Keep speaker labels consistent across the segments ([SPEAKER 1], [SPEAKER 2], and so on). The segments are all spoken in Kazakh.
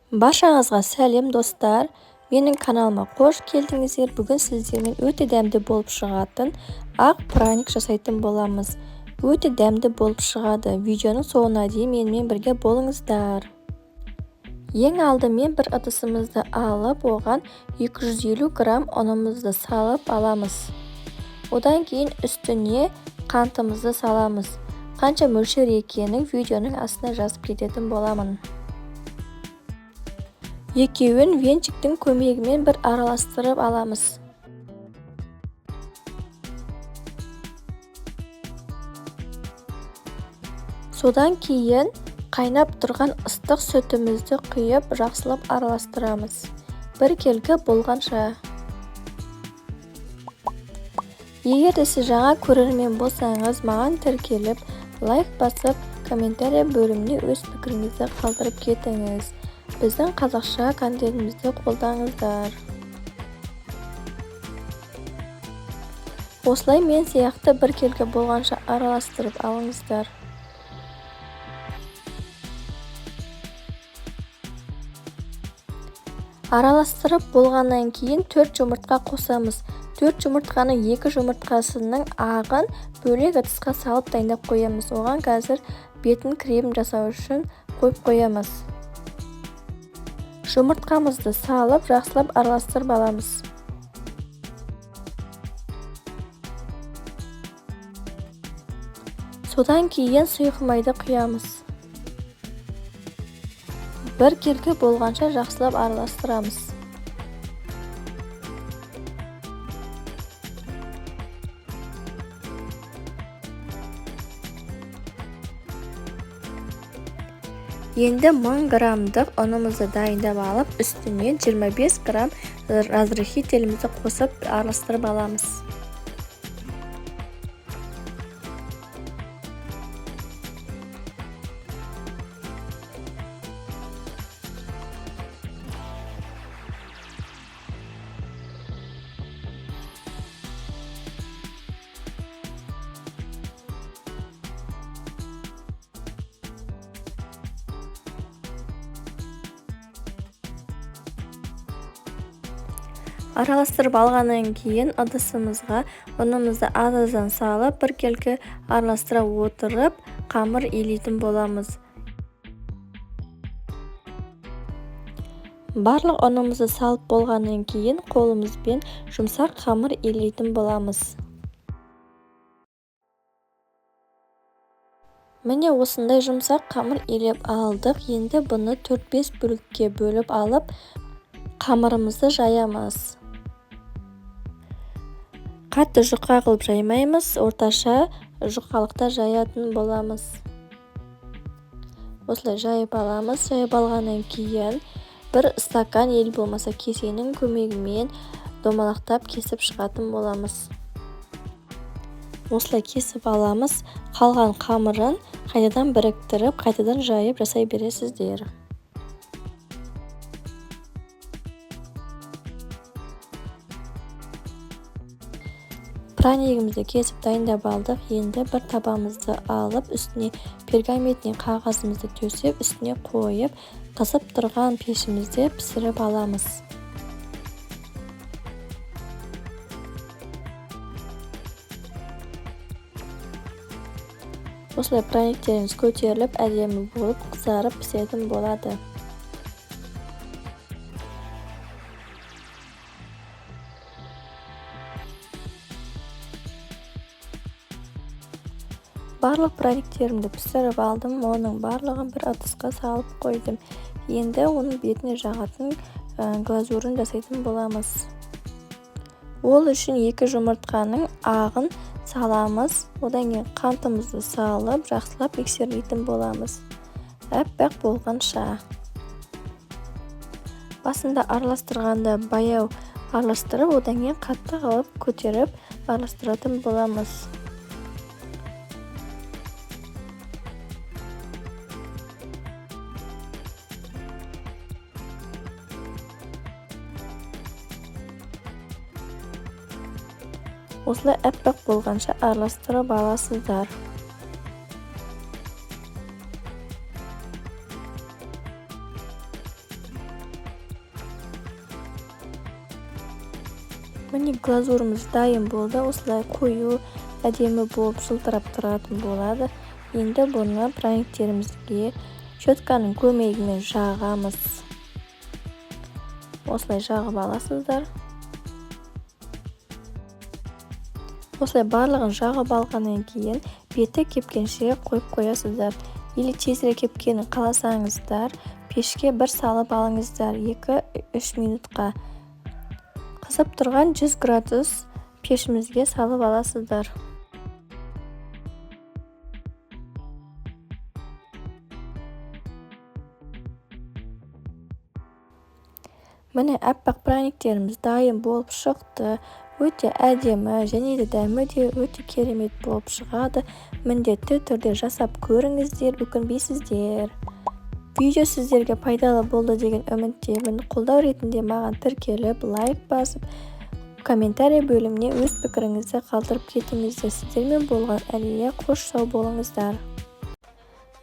[SPEAKER 1] Баршаңызға сәлем достар. Менің каналыма қош келдіңіздер. Бүгін сіздермен өте дәмді болып шығатын ақ праник жасайтын боламыз. Өте дәмді болып шығады. Видеоның соңына дейін менімен бірге болыңыздар. Ең алдымен бір ыдысымызды алып, оған 250 грамм ұнымызды салып аламыз. Одан кейін үстіне қантымызды саламыз. Қанша мөлшер екенін видеоның астына жазып кететін боламын. Екеуін венчиктің көмегімен бір араластырып аламыз. Содан кейін қайнап тұрған ыстық сүтімізді құйып, жақсылап араластырамыз. Бір келгі болғанша. Егер де сіз жаңа көрермен болсаңыз, маған тіркеліп, лайк басып, комментарий бөліміне өз пікіріңізді қалдырып кетіңіз. Біздің қазақша контентімізді қолдаңыздар. Осылай мен сияқты бір келгі болғанша араластырып алыңыздар. Араластырып болғаннан кейін 4 жұмыртқа қосамыз. 4 жұмыртқаның 2 жұмыртқасының ағын бөлек ыдысқа салып дайындап қоямыз. Оған қазір бетін крем жасау үшін қойып қоямыз. Жұмыртқамызды салып, жақсылап араластырып аламыз. Содан кейін сұйық майды құямыз. Бір келгі болғанша жақсылап араластырамыз. Енді 1000 граммдық ұнымызды дайындап алып, үстіне 25 грамм разрыхителімізді қосып араластырып аламыз. Араластырып алғаннан кейін ыдысымызға ұнымызды аз-аздан салып, бір келгі араластыра отырып, қамыр илейтін боламыз. Барлық ұнымызды салып болғаннан кейін қолымызбен жұмсақ қамыр илейтін боламыз. Міне осындай жұмсақ қамыр илеп алдық. Енді бұны 4-5 бөлікке бөліп алып, қамырымызды жаямыз. Қатты жұқа қылып жаймаймыз, орташа жұқалықта жаятын боламыз. Осылай жайып аламыз. Жайып алғаннан кейін бір стакан, ел болмаса кесенің көмегімен домалақтап кесіп шығатын боламыз. Осылай кесіп аламыз. Қалған қамырын қайтадан біріктіріп, қайтадан жайып жасай бересіздер. Праникімізді кесіп дайындап алдық. Енді бір табамызды алып, үстіне пергаментный қағазымызды төсеп, үстіне қойып, қызып тұрған пешімізде пісіріп аламыз. Осылай праниктеріміз көтеріліп, әдемі болып, қызарып пісетін болады. Барлық праниктерімді пісіріп алдым. Оның барлығын бір ыдысқа салып қойдым. Енді оның бетіне жағатын глазурын жасайтын боламыз. Ол үшін 2 жұмыртқаның ағын саламыз. Одан кейін қантымызды салып, жақсылап миксерлейтін боламыз. Әппақ болғанша. Басында араластырғанда баяу араластырып, одан кейін қатты қылып көтеріп араластыратын боламыз. Осылай әппақ болғанша араластырып аласыздар. Міне глазурымыз дайын болды. Осылай қою, әдемі болып жылтырап тұратын болады. Енді бұны праниктерімізге щетканың көмегімен жағамыз. Осылай жағып аласыздар. Осылай барлығын жағып алғаннан кейін беті кепкенше қойып қоясыздар. Или тезірек кепкенін қаласаңыздар, пешке бір салып алыңыздар 2-3 минутқа. Қызып тұрған 100 градус пешімізге салып аласыздар. Міне аппақ праниктеріміз дайын болып шықты. Өте әдемі және де дәмі де өте керемет болып шығады. Міндетті түрде жасап көріңіздер, өкінбейсіздер. Видео сіздерге пайдалы болды деген үміттемін. Қолдау ретінде маған тіркеліп, лайк басып, комментарий бөліміне өз пікіріңізді қалдырып кетіңіздер. Сіздермен болған Әлия, қош сау болыңыздар.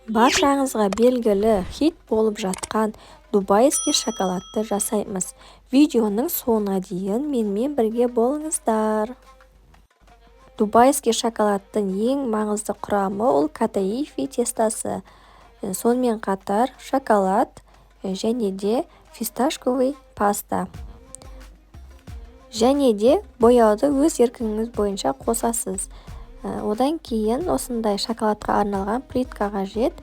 [SPEAKER 1] Баршаңызға белгілі хит болып жатқан дубайский шоколадты жасаймыз. Видеоның соңына дейін менімен бірге болыңыздар. Дубайский шоколадтың ең маңызды құрамы ол катаифи тестасы. Сонымен қатар шоколад және де фисташковый паста. Және де бояуды өз еркіңіз бойынша қосасыз. Одан кейін осындай шоколадқа арналған плитка қажет.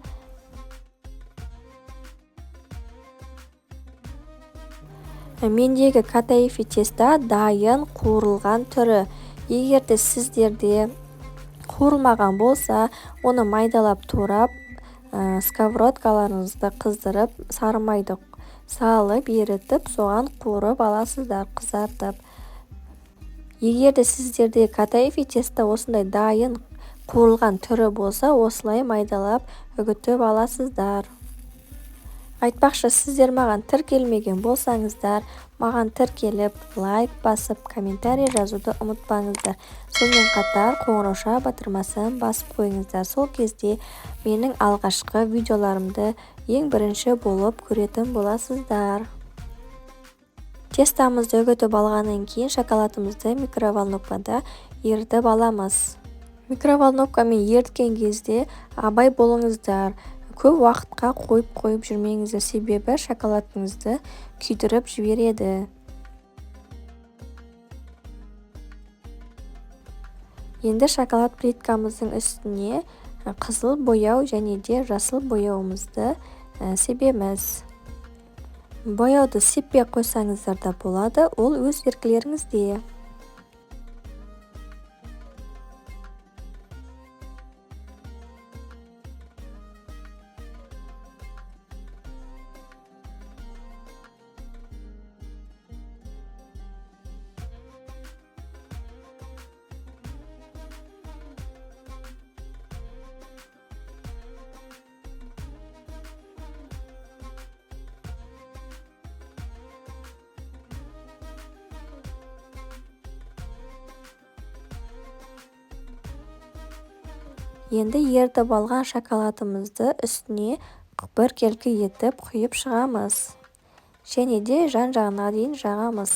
[SPEAKER 1] Мендегі катаифи теста дайын қуырылған түрі. Егерде сіздерде қуырылмаған болса, оны майдалап турап, сковородкаларыңызды қыздырып, сары майды салып, ерітіп, соған қуырып аласыздар, қызартып. Егерде сіздерде катаифи теста осындай дайын қуырылған түрі болса, осылай майдалап үгітіп аласыздар. Айтпақшы, сіздер маған тіркелмеген болсаңыздар, маған тіркеліп, лайк басып, комментарий жазуды ұмытпаңыздар. Сонымен қатар қоңырауша батырмасын басып қойыңыздар. Сол кезде менің алғашқы видеоларымды ең бірінші болып көретін боласыздар. Тестамызды үгітіп алғаннан кейін шоколадымызды микроволновкада ерітіп аламыз. Микроволновкамен еріткен кезде абай болыңыздар. Көп уақытқа қойып жүрмеңіздер, себебі шоколадыңызды күйдіріп жібереді. Енді шоколад плиткамыздың үстіне қызыл бояу және де жасыл бояуымызды себеміз. Бояуды сеппей қойсаңыздар да болады, ол өз еркілеріңізде. Енді ерітіп алған шоколадымызды үстіне біркелкі етіп құйып шығамыз. Және де жан-жағына дейін жағамыз.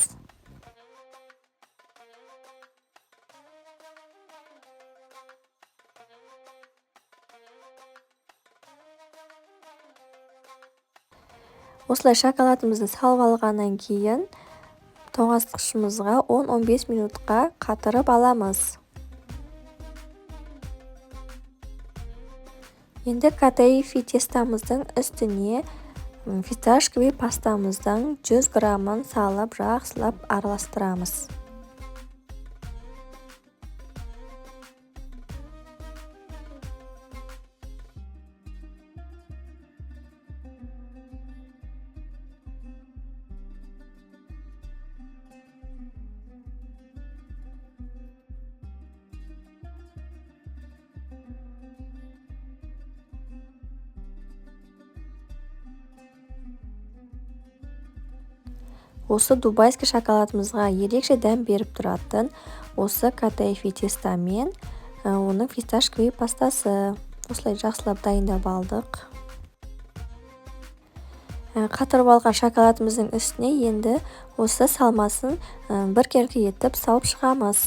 [SPEAKER 1] Осылай шоколадымызды салып алғаннан кейін тоңазытқышымызға 10-15 минутқа қатырып аламыз. Енді катаифи тестамыздың үстіне фисташковый пастамыздың 100 грамын салып, жақсылап араластырамыз. Осы дубайский шоколадымызға ерекше дәм беріп тұратын осы катаифи тестамен оның фисташковый пастасы. Осылай жақсылап дайындап алдық. Қатырып алған шоколадымыздың үстіне енді осы салмасын біркелкі етіп салып шығамыз.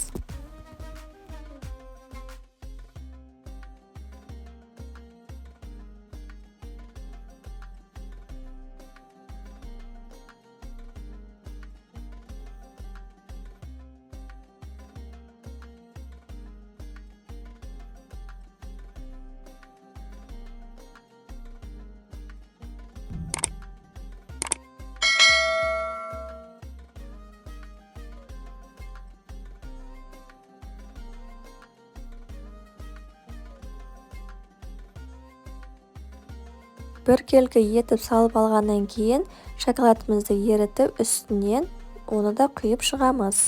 [SPEAKER 1] Біркелкі етіп салып алғаннан кейін шоколадымызды ерітіп үстінен оны да құйып шығамыз.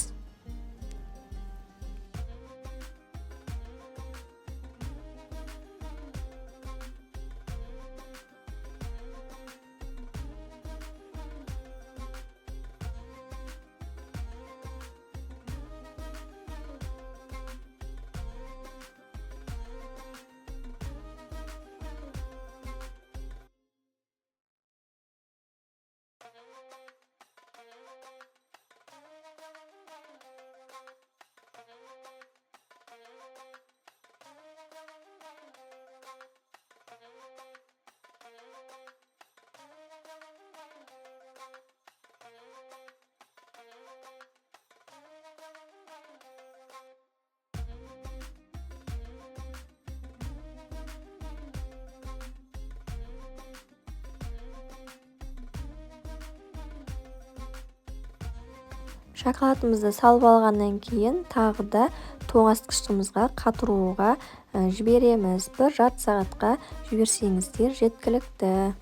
[SPEAKER 1] Шоколадымызды салып алғаннан кейін тағы да тоңазытқышымызға қатыруға жібереміз. 1,5 сағатқа жіберсеңіздер жеткілікті.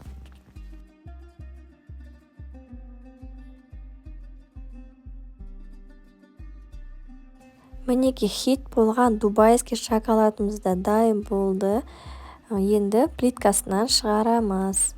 [SPEAKER 1] Мінеки хит болған дубайский шоколадымыз да дайын болды. Енді плиткасынан шығарамыз.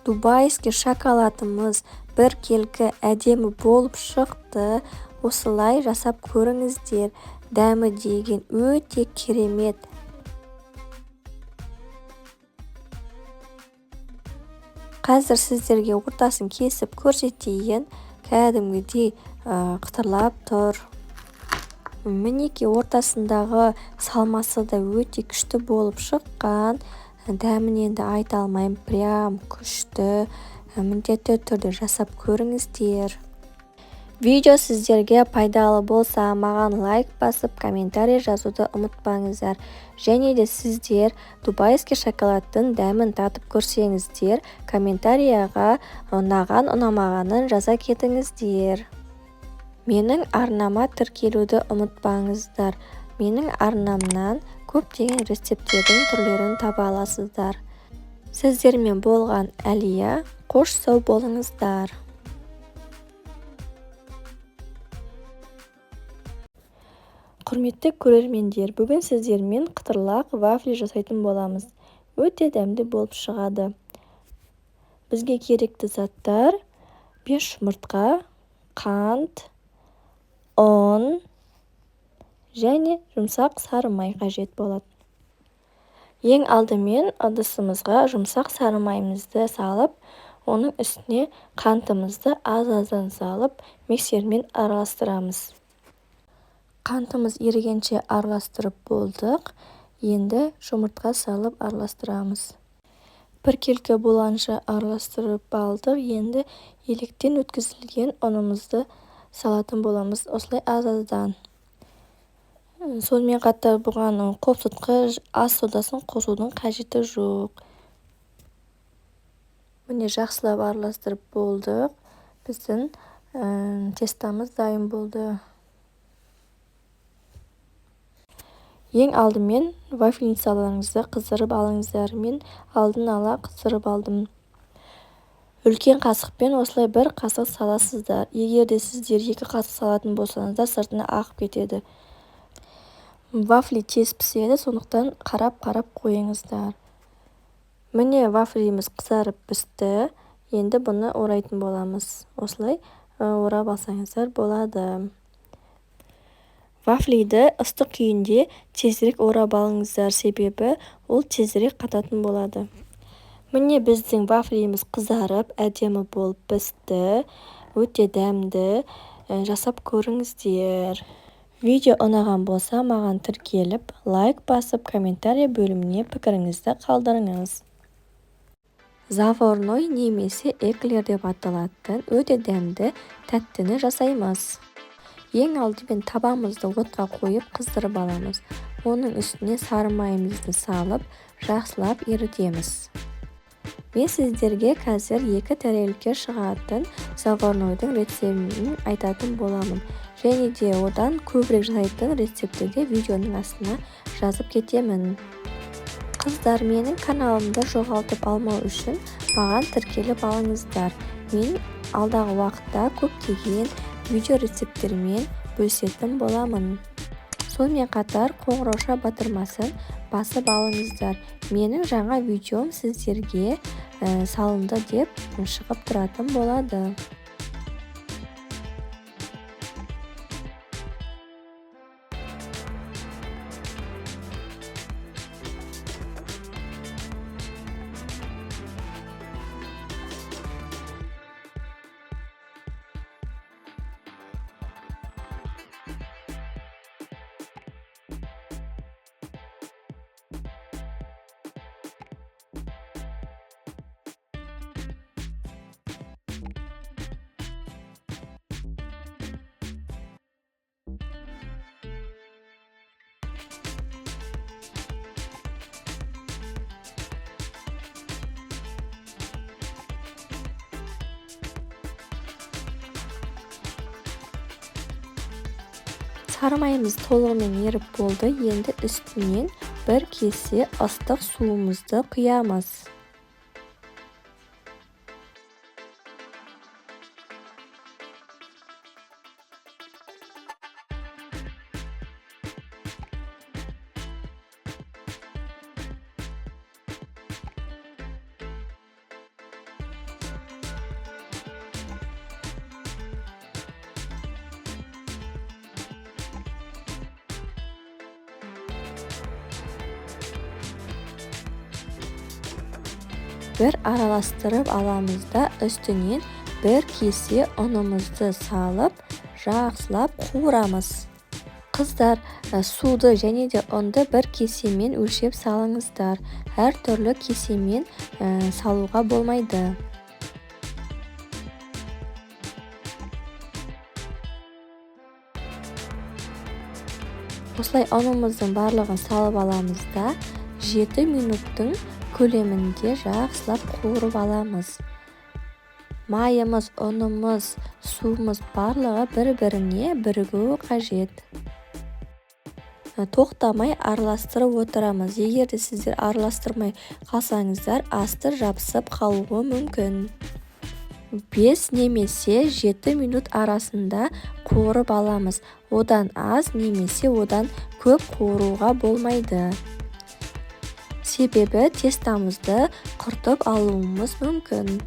[SPEAKER 1] Дубайский шоколадымыз біркелкі әдемі болып шықты. Осылай жасап көріңіздер. Дәмі деген өте керемет. Қазір сіздерге ортасын кесіп көрсетейін. Кәдімгідей қытырлап тұр. Мінеки ортасындағы салмасы да өте күшті болып шыққан. Дәмінен де айта алмайым, прям күшті. Міндетті түрде жасап көріңіздер. Видео сіздерге пайдалы болса, маған лайк басып, комментарий жазуды ұмытпаңыздар. Және де сіздер дубайский шоколадтың дәмін татып көрсеңіздер, комментарияға ұнаған, ұнамағанын жаза кетіңіздер. Менің арнама тіркелуді ұмытпаңыздар. Менің арнамнан көптеген рецепттердің түрлерін таба аласыздар. Сіздермен болған Әлия, қош сау болыңыздар. Құрметті көрермендер, бүгін сіздермен қытырлақ вафли жасайтын боламыз. Өте дәмді болып шығады. Бізге керекті заттар: 5 жұмыртқа, қант, ұн және жұмсақ сары май қажет болады. Ең алдымен ыдысымызға жұмсақ сары майымызды салып, оның үстіне қантымызды аз-аздан салып, миксермен араластырамыз. Қантымыз ерігенше араластырып болдық. Енді жұмыртқа салып араластырамыз. Біркелкі болғанша араластырып алдық. Енді електен өткізілген ұнымызды салатын боламыз. Осылай аз-аздан. Сонымен қатар бұған қосылтқыш ас содасын қосудың қажеті жоқ. Міне жақсылап араластырып болдық. Біздің тестамыз дайын болды. Ең алдымен вафельницаларыңызды қыздырып алыңыздар. Мен алдын ала қыздырып алдым. Үлкен қасықпен осылай 1 қасық саласыздар. Егер де сіздер 2 қасық салатын болсаңыздар, сыртына ағып кетеді. Вафли тез піседі, сондықтан қарап қойыңыздар. Міне вафлиміз қызарып пісті. Енді бұны орайтын боламыз. Осылай орап алсаңыздар болады. Vafliді ыстық күйінде тезірек орап алыңыздар, себебі ол тезірек қататын болады. Міне біздің вафлиміз қызарып, әдемі болып пісті. Өте дәмді. Жасап көріңіздер. Видео ұнаған болса, маған тіркеліп, лайк басып, комментарий бөліміне пікіріңізді қалдырыңыз. Заварной немесе эклер деп аталатын өте дәмді тәттіні жасаймыз. Ең алдымен табамызды отқа қойып қыздырып аламыз. Оның үстіне сары майымызды салып, жақсылап ерітеміз. Мен сіздерге қазір 2 тәрелікке шығатын заварнойдың рецептін айтатын боламын. Және де одан көбірек жасайтын рецепттерді видеоның астына жазып кетемін. Қыздар, менің каналымды жоғалтып алмау үшін маған тіркеліп алыңыздар. Мен алдағы уақытта көптеген видео рецепттермен бөлісетін боламын. Сонымен қатар қоңырауша батырмасын басып алыңыздар. Менің жаңа видеом сіздерге салынды деп шығып тұратын болады. Сары майымыз толығымен еріп болды. Енді үстінен 1 кесе ыстық суымызды құямыз. Bir aralastырып аламыз да үстінен 1 кесе ұнымызды салып, жақсылап қуырамыз. Қыздар, суды және де ұнды 1 кесемен өлшеп салыңыздар. Әр түрлі кесемен салуға болмайды. Осылай ұнымыздың барлығын салып аламыз да 7 минуттың көлемінде жақсылап қуырып аламыз. Майымыз, ұнымыз, суымыз барлығы бір-біріне бірігуі қажет. Тоқтамай араластырып отырамыз. Егер де сіздер араластырмай қалсаңыздар, асты жабысып қалуы мүмкін. 5 немесе 7 минут арасында қуырып аламыз. Одан аз немесе одан көп қуыруға болмайды. Себебі тестамызды құртып алуымыз мүмкін.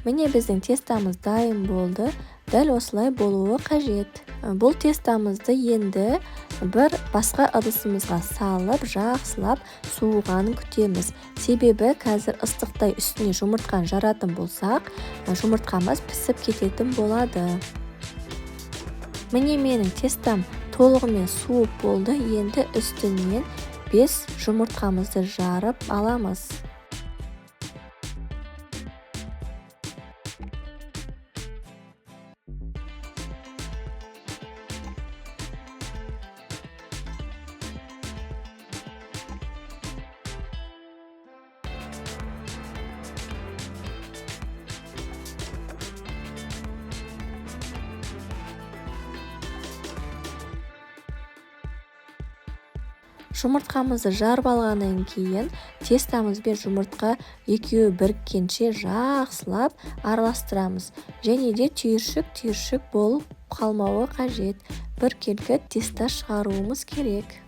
[SPEAKER 1] Міне біздің тестамыз дайын болды. Дәл осылай болуы қажет. Бұл тестамызды енді бір басқа ыдысымызға салып, жақсылап суығанын күтеміз. Себебі қазір ыстықтай үстіне жұмыртқаны жаратын болсақ, жұмыртқамыз пісіп кететін болады. Міне менің тестам толығымен суып болды. Енді үстінен 5 жұмыртқамызды жарып аламыз. Жұмыртқамызды жарып алғаннан кейін тестамыз бен жұмыртқа екеуі біріккенше жақсылап араластырамыз. Және де түйіршік болып қалмауы қажет. Біркелкі теста шығаруымыз керек.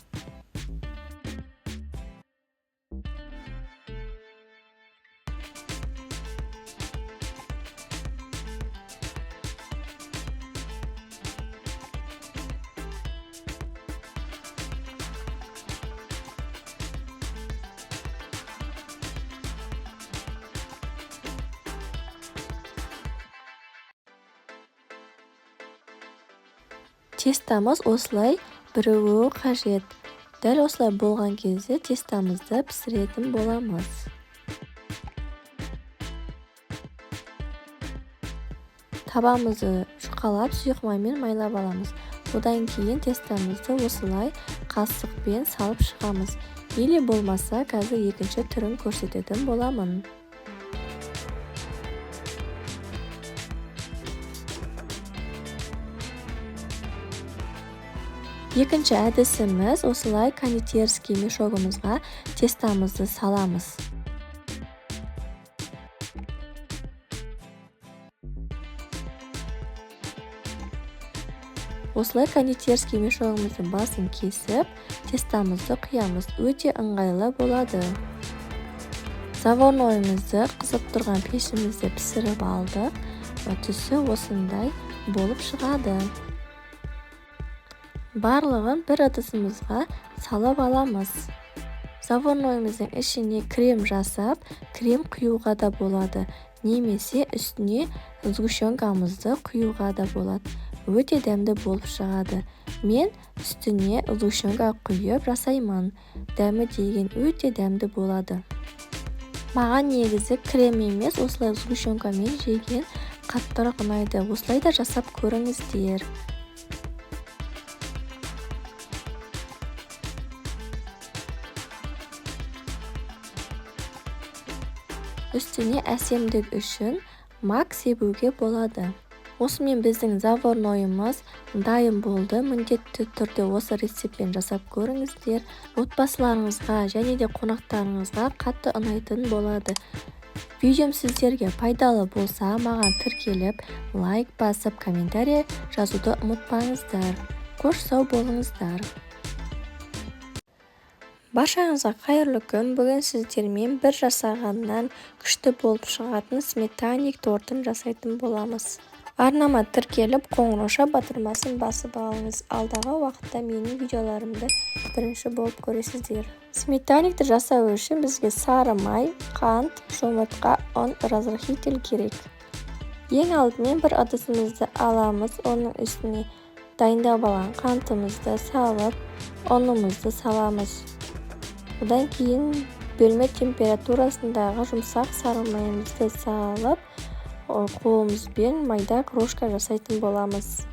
[SPEAKER 1] Тестамыз осылай бірігуі қажет. Дәл осылай болған кезде тестамызды пісіретін боламыз. Табамызды жұқалап сұйық маймен майлап аламыз. Одан кейін тестамызды осылай қасықпен салып шығамыз. Или болмаса қазір екінші түрін көрсететін боламын. Екінші әдісіміз осылай кондитерский мешогымызға тестамызды саламыз. Осылай кондитерский мешогымыздың басын кесіп, тестамызды құямыз. Өте ыңғайлы болады. Заварнойымызды қызып тұрған пешімізде пісіріп алдық. Түсі осындай болып шығады. Барлығын бір ыдысымызға салып аламыз. Заварнойымыздың ішіне крем жасап, крем құюға да болады. Немесе үстіне сгущенкамызды құюға да болады. Өте дәмді болып шығады. Мен үстіне сгущенка құйып жасаймын. Дәмі деген өте дәмді болады. Маған негізі крем емес, осылай сгущенкамен жеген қаттырақ ұнайды. Осылай да жасап көріңіздер. Үстіне әсемдік үшін мак себуге болады. Осымен біздің заварнойымыз дайын болды. Міндетті түрде осы рецептпен жасап көріңіздер. Отбасыларыңызға және де қонақтарыңызға қатты ұнайтын болады. Видеом сіздерге пайдалы болса, маған тіркеліп, лайк басып, комментарий жазуды ұмытпаңыздар. Қош сау болыңыздар. Баршаңызға қайырлы күн. Бүгін сіздермен бір жасағаннан күшті болып шығатын сметанник тортын жасайтын боламыз. Арнама тіркеліп, қоңырауша батырмасын басып алыңыз. Алдағы уақытта менің видеоларымды бірінші болып көресіздер. Сметанникті жасау үшін бізге сары май, қант, жұмыртқа, ұн, разрыхитель керек. Ең алдымен бір ыдысымызды аламыз. Оның үстіне дайындап алған қантымызды салып, ұнымызды саламыз. Одан кейін бөлме температурасындағы жұмсақ сары майымызды салып, қолымызбен майда крошка жасайтын боламыз.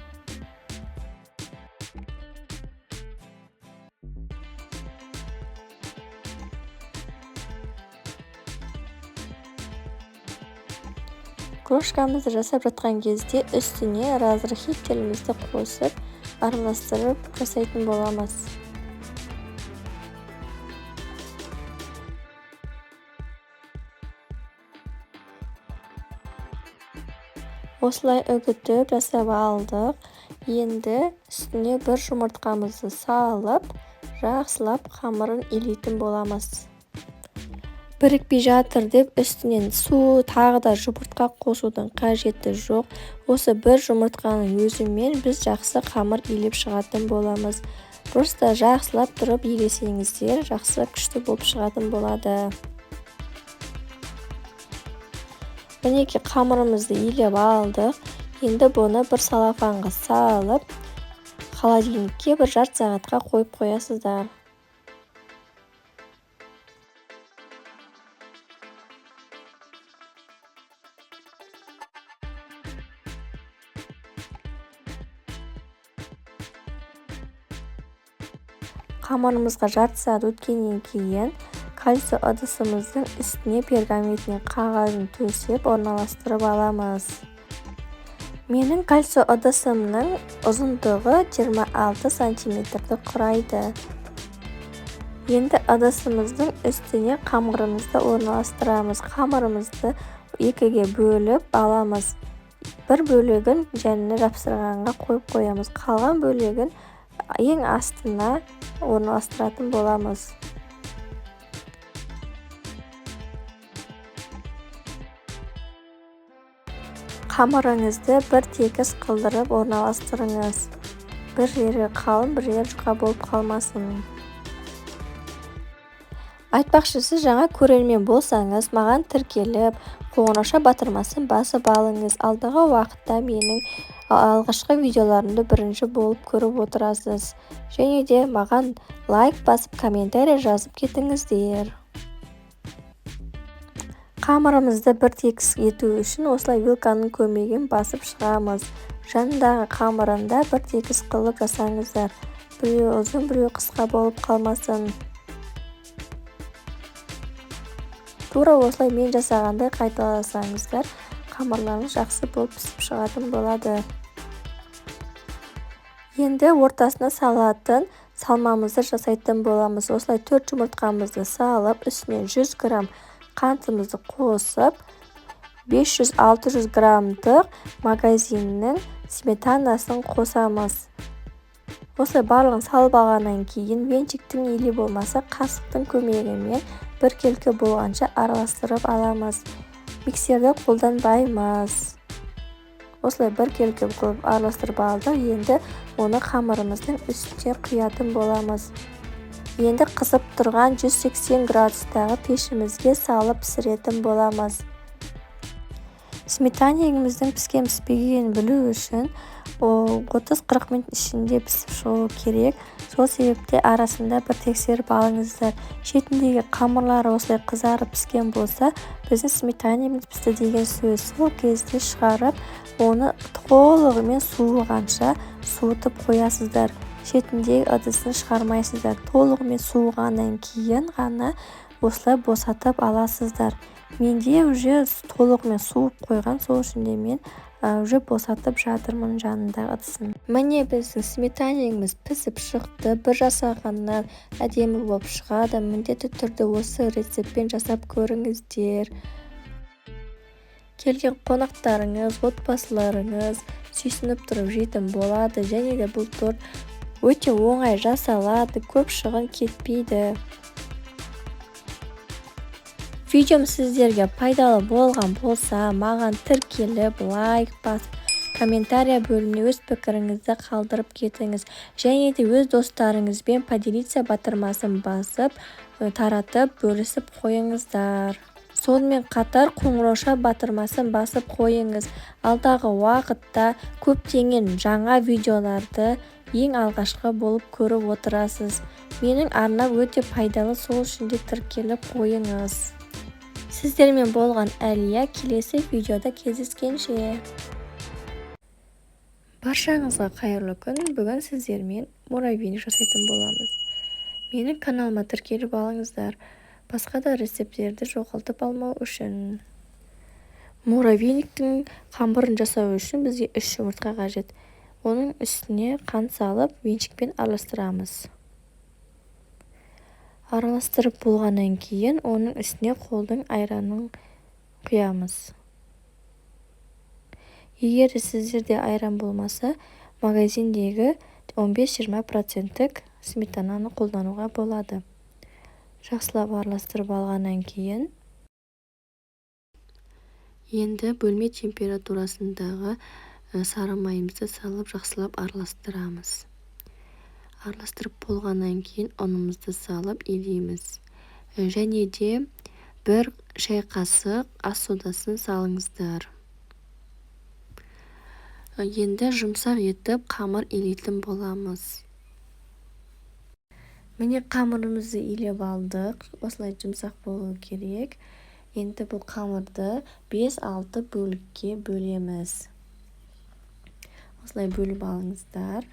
[SPEAKER 1] Крошкамызды жасап жатқан кезде үстіне разрыхителімізді қосып, араластырып жасайтын боламыз. Осылай үгітіп жасап алдық. Енді үстіне бір жұмыртқамызды салып, жақсылап қамырын илейтін боламыз. бірікпей жатыр деп үстінен су тағы да жұмыртқа қосудың қажеті жоқ. Осы бір жұмыртқаның өзімен біз жақсы қамыр илеп шығатын боламыз. Просто жақсылап тұрып илесеңіздер, жақсы күшті болып шығатын болады. Мінекей қамырымызды илеп алдық. Енді бұны бір салафанға салып, холодильникке бір жарты сағатқа қойып қоясыздар. Қамырымызға жарты сағат өткеннен кейін кальций ыдысымыздың үстіне пергаментіне қағазын төсеп орналастырып аламыз. Менің кальций ыдысымның ұзындығы 26 сантиметрді құрайды. Енді ыдысымыздың үстіне қамырымызды орналастырамыз. Қамырымызды екіге бөліп аламыз. Бір бөлігін және жапсырғанға қойып қоямыз. Қалған бөлігін ең астына орналастыратын боламыз. Қамырыңызды бір тегіс қылдырып орналастырыңыз. Бір жері қалың, бір жері жұқа болып қалмасын. Айтпақшы, сіз жаңа көрермен болсаңыз, маған тіркеліп, қоңырауша батырмасын басып алыңыз. Алдағы уақытта менің алғашқы видеоларымды бірінші болып көріп отырасыз. Және де маған лайк басып, комментарий жазып кетіңіздер. Қамырымызды бір тегіс ету үшін осылай вилканың көмегімен басып шығамыз. Жанындағы қамырында бір тегіс қылып жасаңыздар. Біреу ұзын, біреу қысқа болып қалмасын. Тура осылай мен жасағандай қайталасаңыздар, қамырларыңыз жақсы болып пісіп шығатын болады. Енді ортасына салатын салмамызды жасайтын боламыз. Осылай 4 жұмыртқамызды салып, үстіне 100 грамм қантымызды қосып, 500-600 граммдық магазиннің сметанасын қосамыз. Осылай барлығын салып алғаннан кейін венчиктің или болмаса қасықтың көмегімен біркелкі болғанша араластырып аламыз. Миксерді қолданбаймыз. Осылай біркелкі қылып араластырып алдық. Енді оны қамырымыздың үстіне құятын боламыз. Енді қызып тұрған 180 градустағы пешімізге салып пісіретін боламыз. Сметанеміздің піскен-піспегенін білу үшін 30-40 минут ішінде пісіп шығу керек. Сол себепте арасында бір тексеріп алыңыздар. Шетіндегі қамырлары осылай қызарып піскен болса, біздің сметанеміз пісті деген сөз. Сол кезде шығарып, оны толығымен суығанша суытып қоясыздар. Шетіндегі ыдысын шығармайсыздар. Толығымен суығаннан кейін ғана осылай босатып аласыздар. Менде уже толығымен суып қойған, сол үшін де мен уже босатып жатырмын жанындағы ыдысын. Міне біздің сметанеміз пісіп шықты. Бір жасағаннан әдемі болып шығады. Міндетті түрде осы рецептпен жасап көріңіздер. Келген қонақтарыңыз, отбасыларыңыз сүйсініп тұрып жейтін болады. Және де бұл торт өте оңай жасалады, көп шығын кетпейді. Видеом сіздерге пайдалы болған болса, маған тіркеліп, лайк басып, комментария бөліміне өз пікіріңізді қалдырып кетіңіз. Және де өз достарыңызбен поделиться батырмасын басып, таратып, бөлісіп қойыңыздар. Сонымен қатар қоңырауша батырмасын басып қойыңыз. Алдағы уақытта көптеген жаңа видеоларды ең алғашқы болып көріп отырасыз. Менің арнам өте пайдалы, сол үшін де тіркеліп қойыңыз. Сіздермен болған Әлия, келесі видеода кездескенше. Баршаңызға қайырлы күн. Бүгін сіздермен муравейник жасайтын боламыз. Менің каналыма тіркеліп алыңыздар. Басқа да рецепттерді жоғалтып алмау үшін. Муравейниктің қамырын жасау үшін бізге 3 жұмыртқа қажет. Оның үстіне қант салып, венчикпен араластырамыз. Араластырып болғаннан кейін, оның үстіне қолдың айранын құямыз. Егер сіздерде айран болмаса, магазиндегі 15-20% сметананы қолдануға болады. Жақсылап араластырып алғаннан кейін енді бөлме температурасындағы сары майымызды салып жақсылап араластырамыз. Араластырып болғаннан кейін ұнымызды салып илейміз. Және де 1 шай қасық ас содасын салыңыздар. Енді жұмсақ етіп қамыр илейтін боламыз. Міне қамырымызды илеп алдық. Осылай жұмсақ болу керек. Енді бұл қамырды 5-6 бөлікке бөлеміз. Осылай бөліп алыңыздар.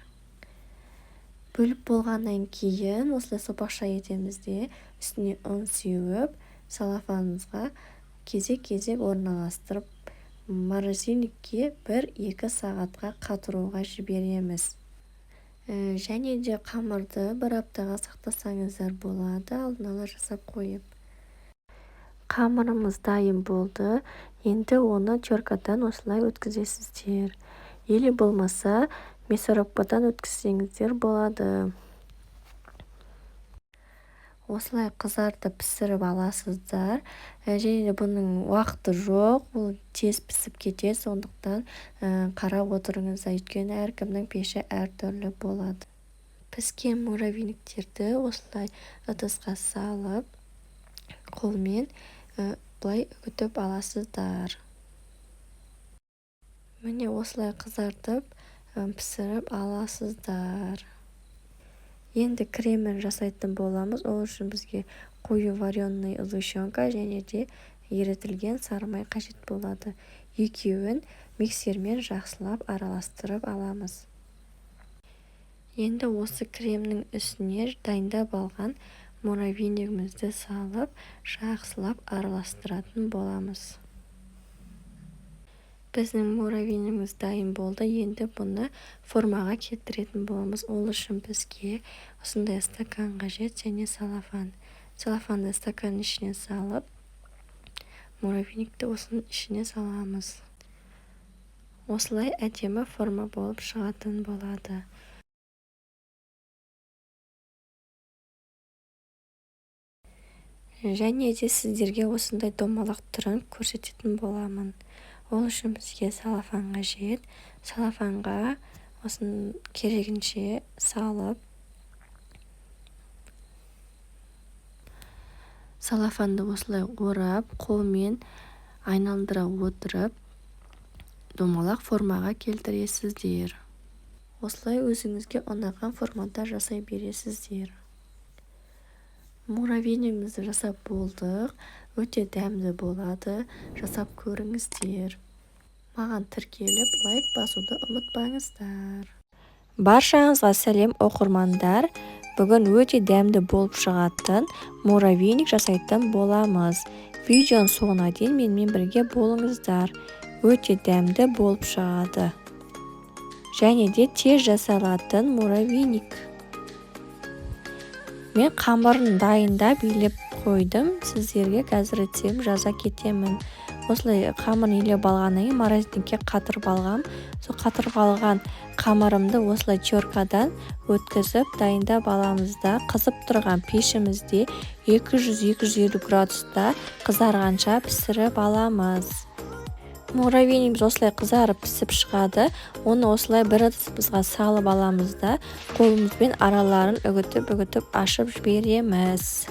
[SPEAKER 1] Бөліп болғаннан кейін осылай сопақша етеміз де үстіне ұн сеуіп, салафанымызға кезек-кезек орналастырып, морозильникке 1-2 сағатқа қатыруға жібереміз. Және де қамырды 1 аптаға сақтасаңыздар болады, алдын ала жасап қойып. Қамырымыз дайын болды. Енді оны теркадан осылай өткізесіздер. Или болмаса мясорубкадан өткізсеңіздер болады. Осылай қызартып пісіріп аласыздар. Және де бұның уақыты жоқ, бұл тез пісіп кетеді, сондықтан қарап отырыңыз, өйткені әркімнің пеші әртүрлі болады. Піскен муравейниктерді осылай ыдысқа салып, қолмен былай үгітіп аласыздар. Міне осылай қызартып пісіріп аласыздар. Енді кремін жасайтын боламыз. Ол үшін бізге қою вареный сгущенка және де ерітілген сары май қажет болады. Екеуін миксермен жақсылап араластырып аламыз. Енді осы кремнің үстіне дайындап алған муравейнигімізді салып, жақсылап араластыратын боламыз. Біздің муравейнигіміз дайын болды. Енді бұны формаға келтіретін боламыз. Ол үшін бізге осындай стакан қажет және салафан. Салафанды стаканның ішіне салып, муравейникті осының ішіне саламыз. Осылай әдемі форма болып шығатын болады. Және де сіздерге осындай домалақ түрін көрсететін боламын. Ол үшін бізге салафан қажет. Салафанға осын керегінше салып, салафанды осылай орап, қолмен айналдыра отырып, домалақ формаға келтіресіздер. Осылай өзіңізге ұнаған формада жасай бересіздер. Муравейнигімізді жасап болдық. Өте дәмді болады. Жасап көріңіздер. Маған тіркеліп, лайк басуды ұмытпаңыздар. Баршаңызға сәлем оқырмандар. Бүгін өте дәмді болып шығатын муравейник жасайтын боламыз. Видеоның соңына дейін менімен бірге болыңыздар. Өте дәмді болып шығады. Және де тез жасалатын муравейник. Мен қамырын дайындап илеп қойдым. Сіздерге қазір рецепт жаза кетемін. Осылай қамырын илеп алғаннан кейін морозильникке қатырып алғам. Сол қатырып алған қамырымды осылай теркадан өткізіп дайындап аламыз да, қызып тұрған пешімізде 200-250 градуста қызарғанша пісіріп аламыз. Муравейнигіміз осылай қызарып пісіп шығады. Оны осылай бір ыдысымызға салып аламыз да, қолымызбен араларын үгітіп ашып жібереміз.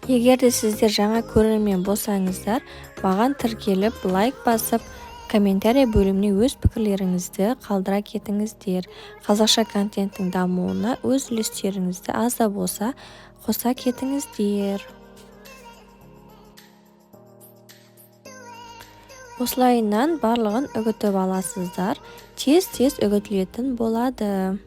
[SPEAKER 1] Егер де сіздер жаңа көрермен болсаңыздар, маған тіркеліп, лайк басып, комментарий бөліміне өз пікірлеріңізді қалдыра кетіңіздер. Қазақша контенттің дамуына өз үлестеріңізді аз да болса қоса кетіңіздер. Осылайынан барлығын үгітіп аласыздар. Тез-тез үгітілетін болады.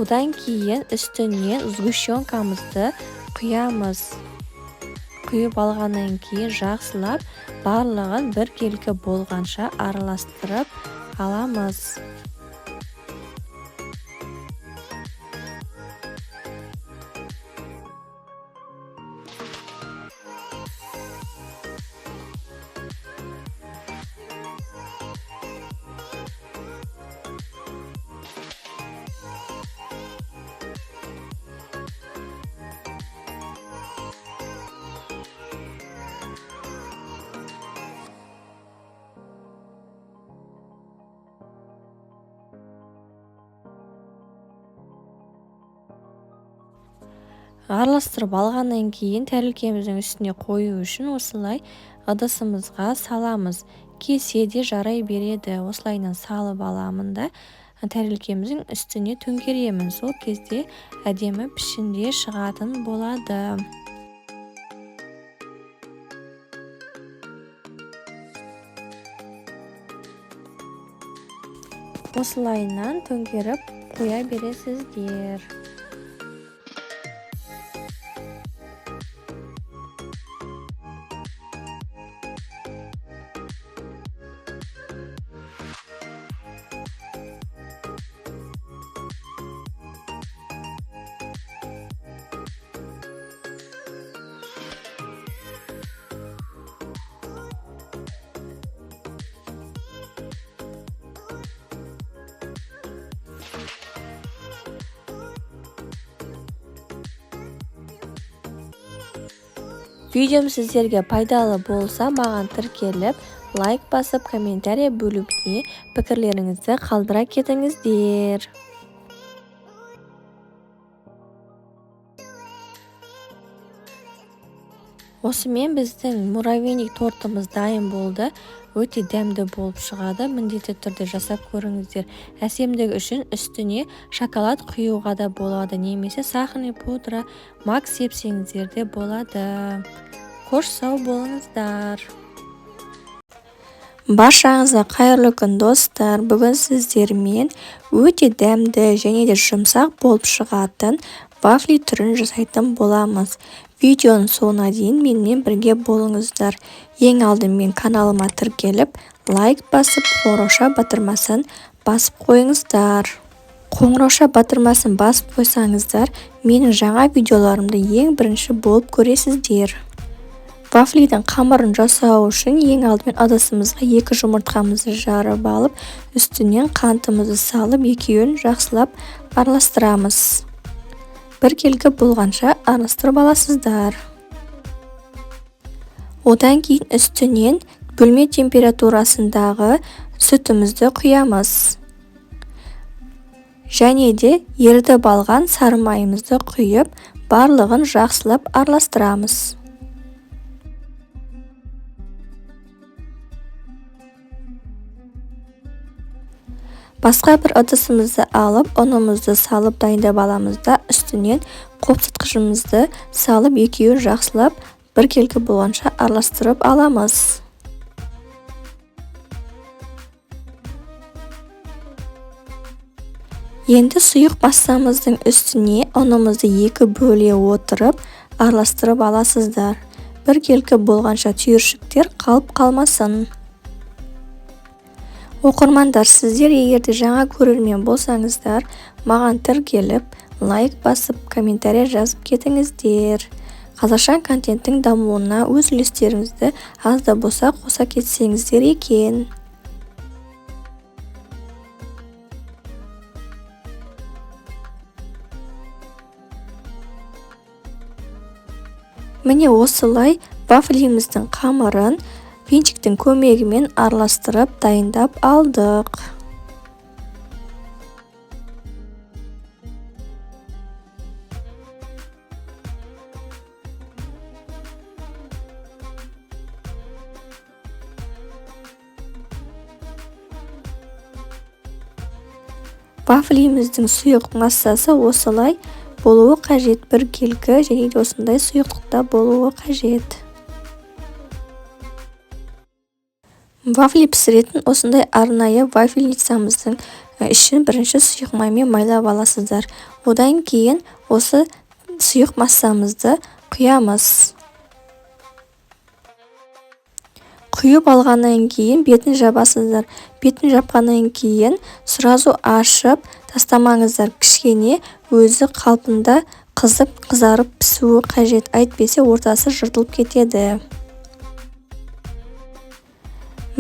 [SPEAKER 1] Одан кейін үстінен сгущенкамызды құямыз. Құйып алғаннан кейін жақсылап барлығын біркелкі болғанша араластырып аламыз. Араластырып алғаннан кейін тәрелкеміздің үстіне қою үшін осылай ыдысымызға саламыз. Келсе де жарай береді. Осылайынан салып аламын да тәрелкеміздің үстіне төңкеремін. Сол кезде әдемі пішінде шығатын болады. Осылайынан төңкеріп қоя бересіздер. Видеом сіздерге пайдалы болса, маған тіркеліп, лайк басып, комментарий бөлігіне пікірлеріңізді қалдыра кетіңіздер. Осымен біздің муравейник тортымыз дайын болды. Өте дәмді болып шығады. Міндетті түрде жасап көріңіздер. Әсемдігі үшін үстіне шоколад құюға да болады, немесе сахарный пудра, мак сепсеңіздер де болады. Қош сау болыңыздар. Баршаңызға қайырлы күн достар. Бүгін сіздермен өте дәмді және де жұмсақ болып шығатын вафли түрін жасайтын боламыз. Видеоның соңына дейін менімен бірге болыңыздар. Ең алдымен каналыма тіркеліп, лайк басып, қоңырауша батырмасын басып қойыңыздар. Қоңырауша батырмасын басып қойсаңыздар, менің жаңа видеоларымды ең бірінші болып көресіздер. Вафлидің қамырын жасау үшін ең алдымен ыдысымызға 2 жұмыртқамызды жарып алып, үстінен қантымызды салып, екеуін жақсылап араластырамыз. Бір келгі болғанша араластырып аласыздар. Одан кейін үстінен бөлме температурасындағы сүтімізді құямыз. Және де ерітіп алған сары майымызды құйып, барлығын жақсылап араластырамыз. Басқа бір ыдысымызды алып, ұнымызды салып дайындап аламыз да, үстінен қопсытқышымызды салып, екеуін жақсылап бір келгі болғанша араластырып аламыз. Енді сұйық массамыздың үстіне ұнымызды 2 бөле отырып, араластырып аласыздар. Бір келгі болғанша түйіршіктер қалып қалмасын. Оқырмандар, сіздер егерде жаңа көрермен болсаңыздар, маған тіркеліп, лайк басып, комментарий жазып кетіңіздер. Қазақша контенттің дамуына өз үлестеріңізді аз да болса қоса кетсеңіздер екен. Міне осылай вафлиміздің қамырын венчиктің көмегімен араластырып дайындап алдық. Вафлиміздің сұйық массасы осылай болуы қажет, бір келгі және де осындай сұйықтықта болуы қажет. Вафли пісіретін осындай арнайы вафельницамыздың ішін бірінші сұйық маймен майлап аласыздар. Одан кейін осы сұйық массамызды құямыз. Құйып алғаннан кейін бетін жабасыздар. Бетін жапқаннан кейін сразу ашып тастамаңыздар. Кішкене өзі қалпында қызарып пісуі қажет. Әйтпесе ортасы жыртылып кетеді.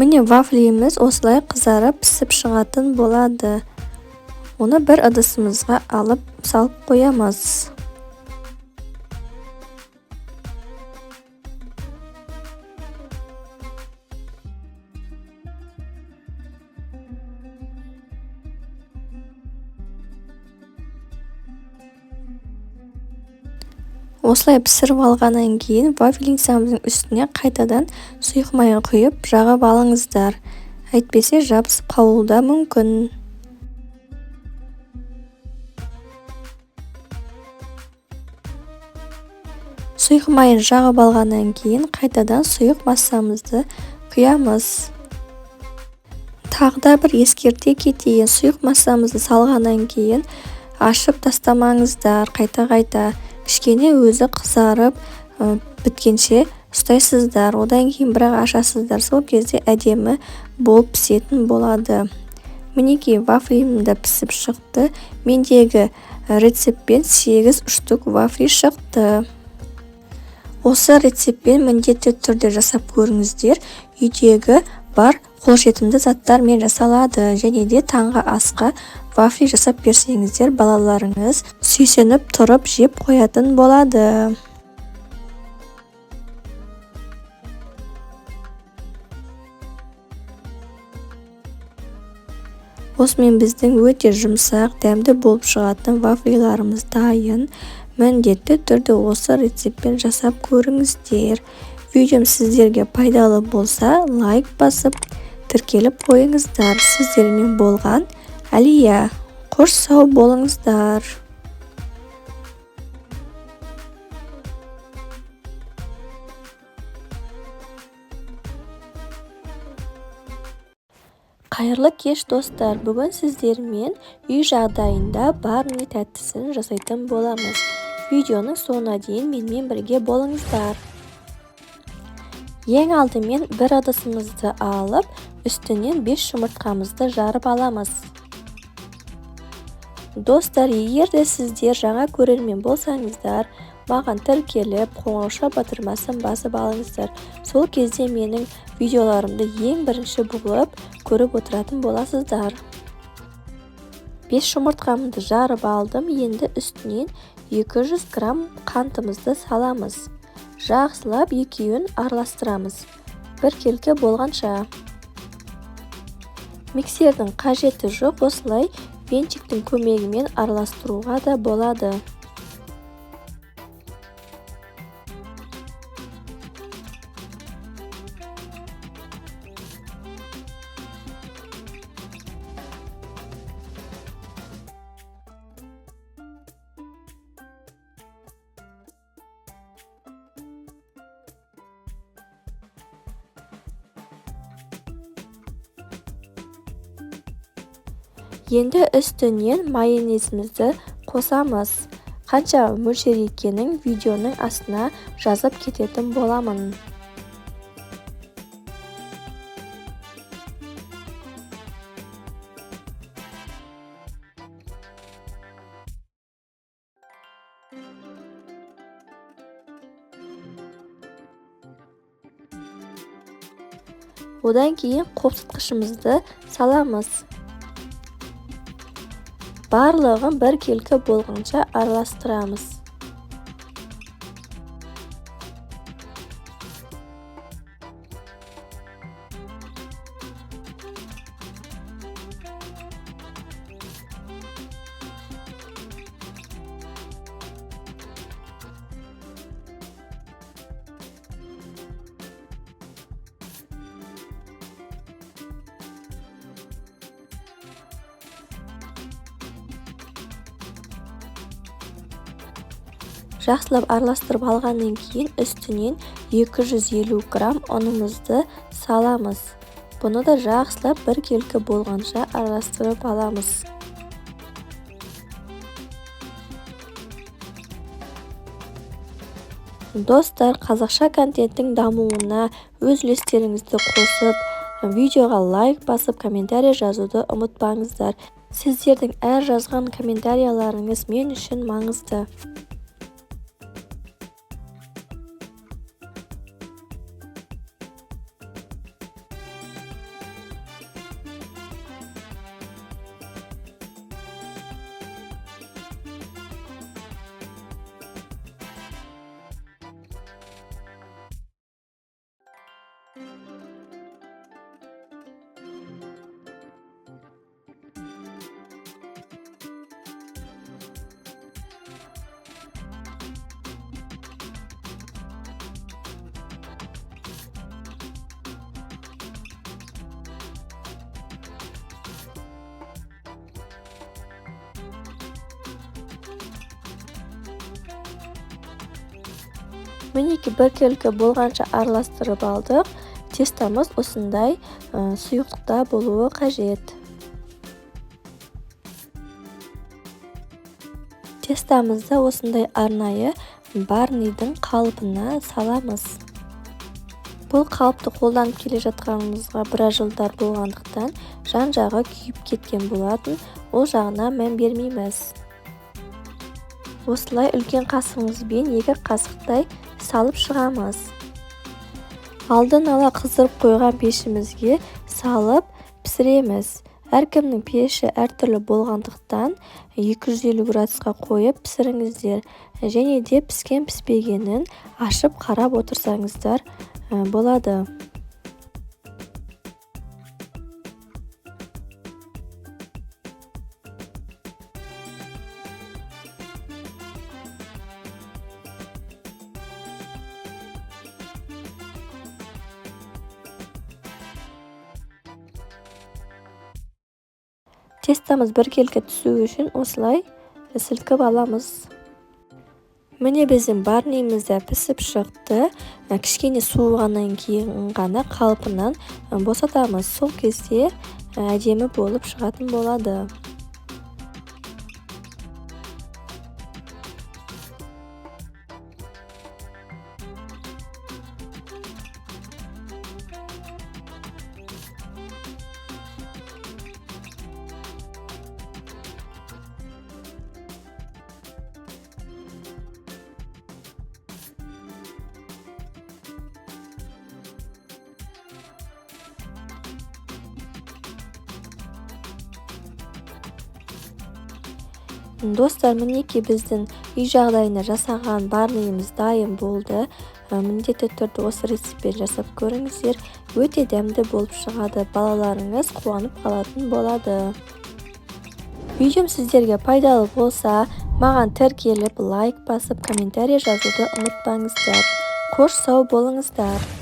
[SPEAKER 1] Міне вафлиміз осылай қызарып пісіп шығатын болады. Оны бір ыдысымызға алып салып қоямыз. Осылай пісіріп алғаннан кейін вафельницамыздың үстіне қайтадан сұйық майын құйып жағып алыңыздар. Әйтпесе жабысып қалуы да мүмкін. Сұйық майын жағып алғаннан кейін қайтадан сұйық массамызды құямыз. Тағы да бір ескерте кетейін, сұйық массамызды салғаннан кейін ашып тастамаңыздар қайта-қайта. Кішкене өзі қызарып біткенше ұстайсыздар. Одан кейін бірақ ашасыздар. Сол кезде әдемі болып пісетін болады. Мінекей вафлим да пісіп шықты. Мендегі рецептпен 8 штук вафли шықты. Осы рецептпен міндетті түрде жасап көріңіздер. Үйдегі бар қолжетімді заттармен жасалады. Және де таңғы асқа вафли жасап берсеңіздер, балаларыңыз сүйсініп тұрып жеп қоятын болады. Осымен біздің өте жұмсақ, дәмді болып шығатын вафлиларымыз дайын. Міндетті түрде осы рецептпен жасап көріңіздер. Видеом сіздерге пайдалы болса, лайк басып, тіркеліп қойыңыздар. Сіздермен болған Әлия. Қош сау болыңыздар. Қайырлы кеш достар. Бүгін сіздермен үй жағдайында барлық тәттісін жасайтын боламыз. Видеоның соңына дейін менімен бірге болыңыздар. Ең алдымен бір ыдысымызды алып, үстінен 5 жұмыртқамызды жарып аламыз. Достар, егер де сіздер жаңа көрермен болсаңыздар, маған тіркеліп, қоңырауша батырмасын басып алыңыздар. Сол кезде менің видеоларымды ең бірінші болып көріп отыратын боласыздар. 5 жұмыртқамды жарып алдым. Енді үстінен 200 грамм қантымызды саламыз. Жақсылап екеуін араластырамыз. Біркелкі болғанша. Миксердің қажеті жоқ, осылай венчиктің көмегімен араластыруға да болады. Енді үстінен майонезімізді қосамыз. Қанша мөлшер екенін видеоның астына жазып кететін боламын. Одан кейін қопсытқышымызды саламыз. Барлығын біркелкі болғанша араластырамыз. Жақсылап араластырып алғаннан кейін үстінен 250 грамм ұнымызды саламыз. Бұны да жақсылап біркелкі болғанша араластырып аламыз. Достар, қазақша контенттің дамуына өз үлестеріңізді қосып, видеоға лайк басып, комментарий жазуды ұмытпаңыздар. Сіздердің әр жазған комментарияларыңыз мен үшін маңызды. Мінеки біркелкі болғанша араластырып алдық. Тестамыз осындай сұйықтықта болуы қажет. Тестамызды осындай арнайы барнидің қалыбына саламыз. Бұл қалыпты қолданып келе жатқанымызға біраз жылдар болғандықтан жан-жағы күйіп кеткен болатын, ол жағына мән бермейміз. Осылай үлкен қасығымызбен 2 қасықтай салып шығамыз. Алдын ала қыздырып қойған пешімізге салып пісіреміз. Әркімнің пеші әртүрлі болғандықтан 250 градусқа қойып пісіріңіздер. Және де піскен-піспегенін ашып қарап отырсаңыздар болады. Тестамыз біркелкі түсу үшін осылай сілкіп аламыз. Міне біздің барнийіміз де пісіп шықты. Кішкене суығаннан кейін ғана қалпынан босатамыз. Сол кезде әдемі болып шығатын болады. Достар, мінеки біздің үй жағдайына жасаған барнийіміз дайын болды. Міндетті түрде осы рецептпен жасап көріңіздер. Өте дәмді болып шығады. Балаларыңыз қуанып қалатын болады. Видеом сіздерге пайдалы болса, маған тіркеліп, лайк басып, комментарий жазуды ұмытпаңыздар. Қош сау болыңыздар.